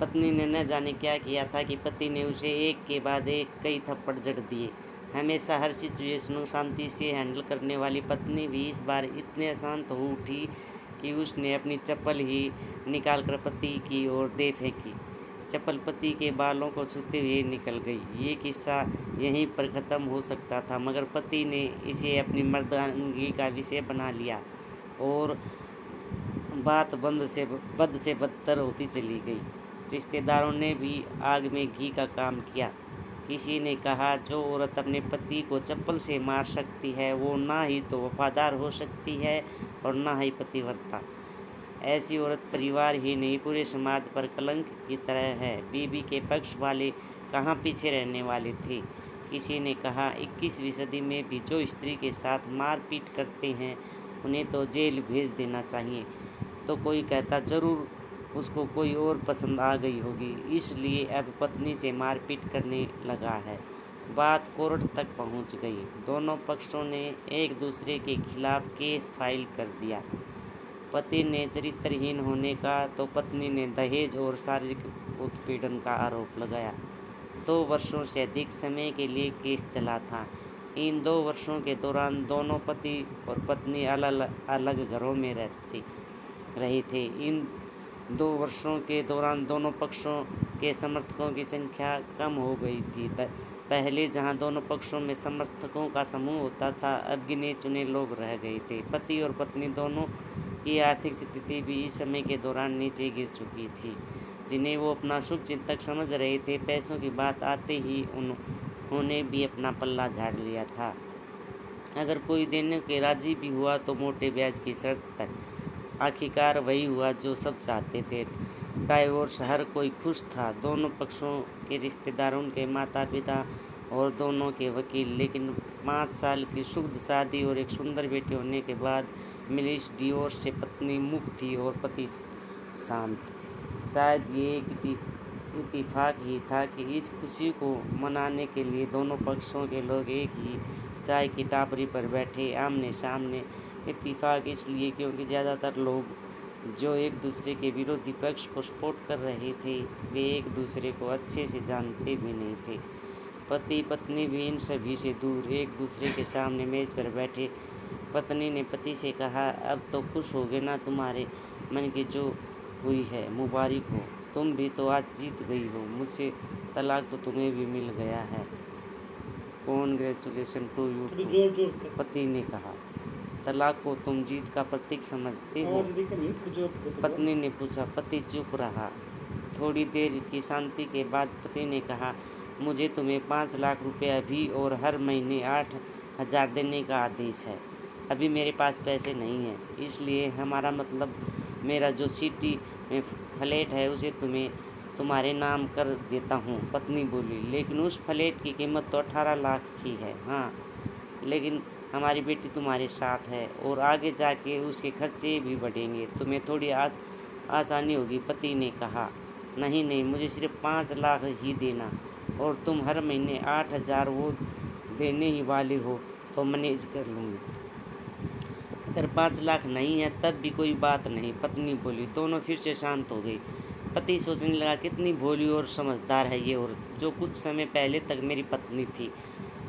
पत्नी ने न जाने क्या किया था कि पति ने उसे एक के बाद एक कई थप्पड़ जड़ दिए। हमेशा हर सिचुएशन को शांति से हैंडल करने वाली पत्नी भी इस बार इतने अशांत हो उठी कि उसने अपनी चप्पल ही निकालकर पति की ओर दे फेंकी। चप्पल पति के बालों को छूते हुए निकल गई। ये किस्सा यहीं पर ख़त्म हो सकता था, मगर पति ने इसे अपनी मर्दानगी का विषय बना लिया और बात बद से बदतर होती चली गई। रिश्तेदारों ने भी आग में घी का काम किया। किसी ने कहा, जो औरत अपने पति को चप्पल से मार सकती है वो ना ही तो वफादार हो सकती है और ना ही पतिव्रता। ऐसी औरत परिवार ही नहीं पूरे समाज पर कलंक की तरह है। बीबी के पक्ष वाले कहाँ पीछे रहने वाले थे। किसी ने कहा, 21वीं सदी में भी जो स्त्री के साथ मारपीट करते हैं उन्हें तो जेल भेज देना चाहिए। तो कोई कहता, जरूर उसको कोई और पसंद आ गई होगी, इसलिए अब पत्नी से मारपीट करने लगा है। बात कोर्ट तक पहुंच गई। दोनों पक्षों ने एक दूसरे के खिलाफ केस फाइल कर दिया। पति ने चरित्रहीन होने का तो पत्नी ने दहेज और शारीरिक उत्पीड़न का आरोप लगाया। 2 वर्षों से अधिक समय के लिए केस चला था। इन 2 वर्षों के दौरान दोनों पति और पत्नी अलग घरों में रहे थे। इन 2 वर्षों के दौरान दोनों पक्षों के समर्थकों की संख्या कम हो गई थी। पहले जहां दोनों पक्षों में समर्थकों का समूह होता था, अब गिने चुने लोग रह गए थे। पति और पत्नी दोनों की आर्थिक स्थिति भी इस समय के दौरान नीचे गिर चुकी थी, जिन्हें वो अपना शुभ चिंतक समझ रहे थे। पैसों की बात आते ही उन्होंने भी अपना पल्ला झाड़ लिया था। अगर कोई देने के राजी भी हुआ तो मोटे ब्याज की शर्त पर। आखिरकार वही हुआ जो सब चाहते थे। डाइवोर्स, हर कोई खुश था, दोनों पक्षों के रिश्तेदार, उनके माता पिता और दोनों के वकील। लेकिन 5 साल की शुद्ध शादी और एक सुंदर बेटी होने के बाद मिली इस डिवोर्स से पत्नी मुक्त थी और पति शांत। शायद ये एक इत्तेफाक ही था कि इस खुशी को मनाने के लिए दोनों पक्षों के लोग एक ही चाय की टापरी पर बैठे आमने सामने। इत्तेफाक इसलिए क्योंकि ज़्यादातर लोग जो एक दूसरे के विरोधी पक्ष को सपोर्ट कर रहे थे वे एक दूसरे को अच्छे से जानते भी नहीं थे। पति पत्नी भी इन सभी से दूर एक दूसरे के सामने मेज पर बैठे। पत्नी ने पति से कहा, अब तो खुश हो गए ना, तुम्हारे मन की जो हुई है मुबारक हो, तुम भी तो आज जीत गई हो, मुझसे तलाक तो तुम्हें भी मिल गया है, कॉन्ग्रेचुलेशन टू यू। पति ने कहा, तलाक को तुम जीत का प्रतीक समझते हो? पत्नी ने पूछा। पति चुप रहा। थोड़ी देर की शांति के बाद पति ने कहा, मुझे तुम्हें 5 लाख रुपए अभी और हर महीने 8,000 देने का आदेश है। अभी मेरे पास पैसे नहीं है, इसलिए हमारा मतलब मेरा जो सिटी में फ्लैट है उसे तुम्हारे नाम कर देता हूँ। पत्नी बोली, लेकिन उस फ्लैट की कीमत तो 18 लाख की है। हाँ, लेकिन हमारी बेटी तुम्हारे साथ है और आगे जाके उसके खर्चे भी बढ़ेंगे, तुम्हें थोड़ी आसानी होगी। पति ने कहा, नहीं, मुझे सिर्फ 5 लाख ही देना और तुम हर महीने 8,000 वो देने ही वाले हो तो मैनेज कर लूँगी। अगर 5 लाख नहीं है तब भी कोई बात नहीं, पत्नी बोली। दोनों फिर से शांत हो गई। पति सोचने लगा, कितनी भोली और समझदार है ये औरत, जो कुछ समय पहले तक मेरी पत्नी थी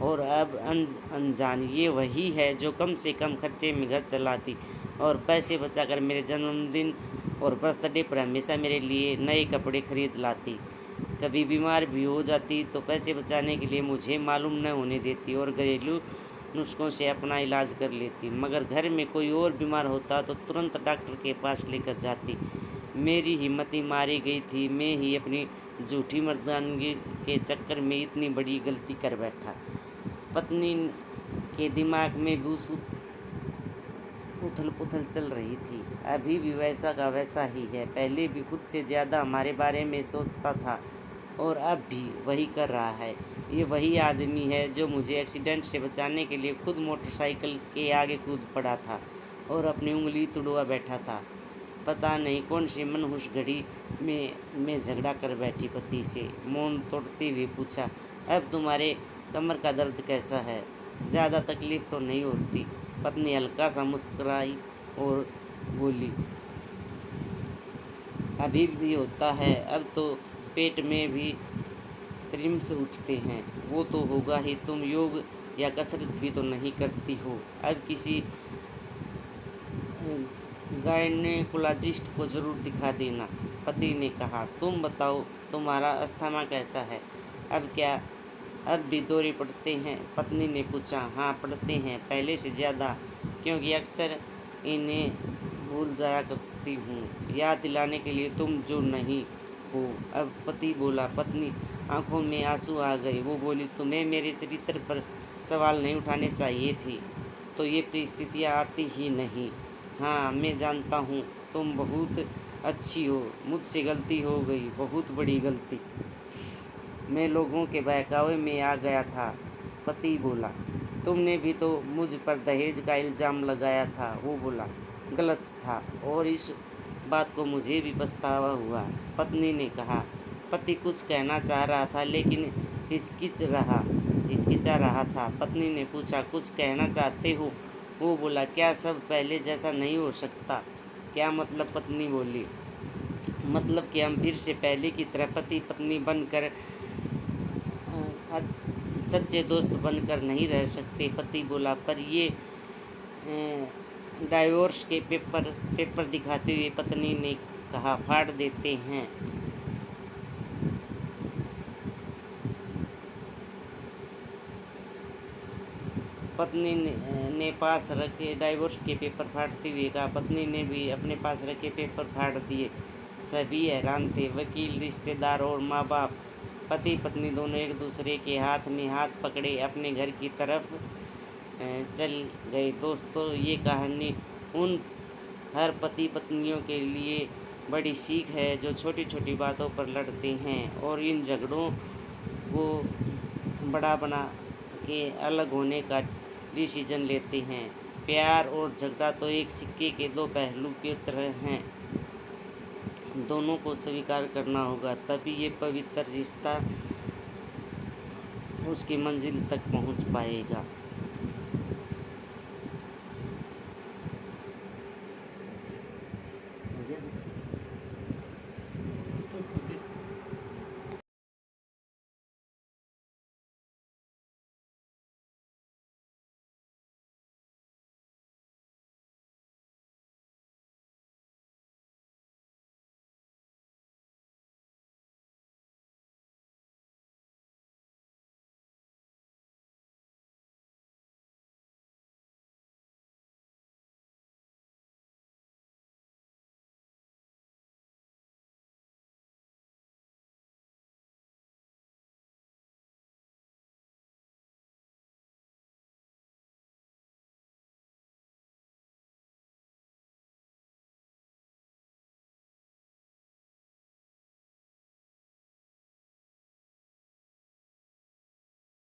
और अब अनजान। ये वही है जो कम से कम खर्चे में घर चलाती और पैसे बचाकर मेरे जन्मदिन और बर्थडे पर हमेशा मेरे लिए नए कपड़े खरीद लाती। कभी बीमार भी हो जाती तो पैसे बचाने के लिए मुझे मालूम न होने देती और घरेलू नुस्खों से अपना इलाज कर लेती। मगर घर में कोई और बीमार होता तो तुरंत डॉक्टर के पास लेकर जाती। मेरी हिम्मत ही मारी गई थी। मैं ही अपनी झूठी मर्दानगी के चक्कर में इतनी बड़ी गलती कर बैठा। पत्नी के दिमाग में भी उथल पुथल चल रही थी। अभी भी वैसा का वैसा ही है। पहले भी खुद से ज़्यादा हमारे बारे में सोचता था और अब भी वही कर रहा है। ये वही आदमी है जो मुझे एक्सीडेंट से बचाने के लिए खुद मोटरसाइकिल के आगे कूद पड़ा था और अपनी उंगली तुड़वा बैठा था। पता नहीं कौन सी मनहूस घड़ी में मैं झगड़ा कर बैठी। पति से मौन तोड़ते हुए पूछा, अब तुम्हारे कमर का दर्द कैसा है? ज़्यादा तकलीफ तो नहीं होती? पत्नी हल्का सा मुस्कुराई और बोली, अभी भी होता है। अब तो पेट में भी क्रिम्स उठते हैं। वो तो होगा ही। तुम योग या कसरत भी तो नहीं करती हो। अब किसी गायनेकोलॉजिस्ट को जरूर दिखा देना, पति ने कहा। तुम बताओ, तुम्हारा अस्थमा कैसा है? अब क्या अब भी दौरे पड़ते हैं? पत्नी ने पूछा। हाँ, पड़ते हैं, पहले से ज़्यादा, क्योंकि अक्सर इन्हें भूल जाया करती हूँ याद दिलाने के लिए तुम जो नहीं हो। अब पति बोला। पत्नी आंखों में आंसू आ गए। वो बोली, तुम्हें मेरे चरित्र पर सवाल नहीं उठाने चाहिए थे, तो ये परिस्थितियाँ आती ही नहीं। हाँ, मैं जानता हूँ, तुम बहुत अच्छी हो। मुझसे गलती हो गई, बहुत बड़ी गलती। मैं लोगों के बहकावे में आ गया था। पति बोला। तुमने भी तो मुझ पर दहेज का इल्ज़ाम लगाया था। वो बोला। गलत था, और इस बात को मुझे भी पछतावा हुआ, पत्नी ने कहा। पति कुछ कहना चाह रहा था, लेकिन हिचकिचा रहा था। पत्नी ने पूछा, कुछ कहना चाहते हो? वो बोला, क्या सब पहले जैसा नहीं हो सकता? क्या मतलब? पत्नी बोली। मतलब कि हम फिर से पहले की तरह पति पत्नी बनकर सच्चे दोस्त बनकर नहीं रह सकते। पति बोला। पर ये डाइवोर्स के पेपर दिखाते हुए पत्नी ने कहा, फाड़ देते हैं। पत्नी ने पास रखे डाइवोर्स के पेपर फाड़ते हुए कहा। पत्नी ने भी अपने पास रखे पेपर फाड़ दिए। सभी हैरान थे, वकील, रिश्तेदार और माँ बाप। पति पत्नी दोनों एक दूसरे के हाथ में हाथ पकड़े अपने घर की तरफ चल गए। दोस्तों, ये कहानी उन हर पति पत्नियों के लिए बड़ी सीख है जो छोटी छोटी बातों पर लड़ते हैं और इन झगड़ों को बड़ा बना के अलग होने का डिसीजन लेते हैं। प्यार और झगड़ा तो एक सिक्के के दो पहलू की तरह हैं। दोनों को स्वीकार करना होगा, तभी ये पवित्र रिश्ता उसकी मंजिल तक पहुंच पाएगा।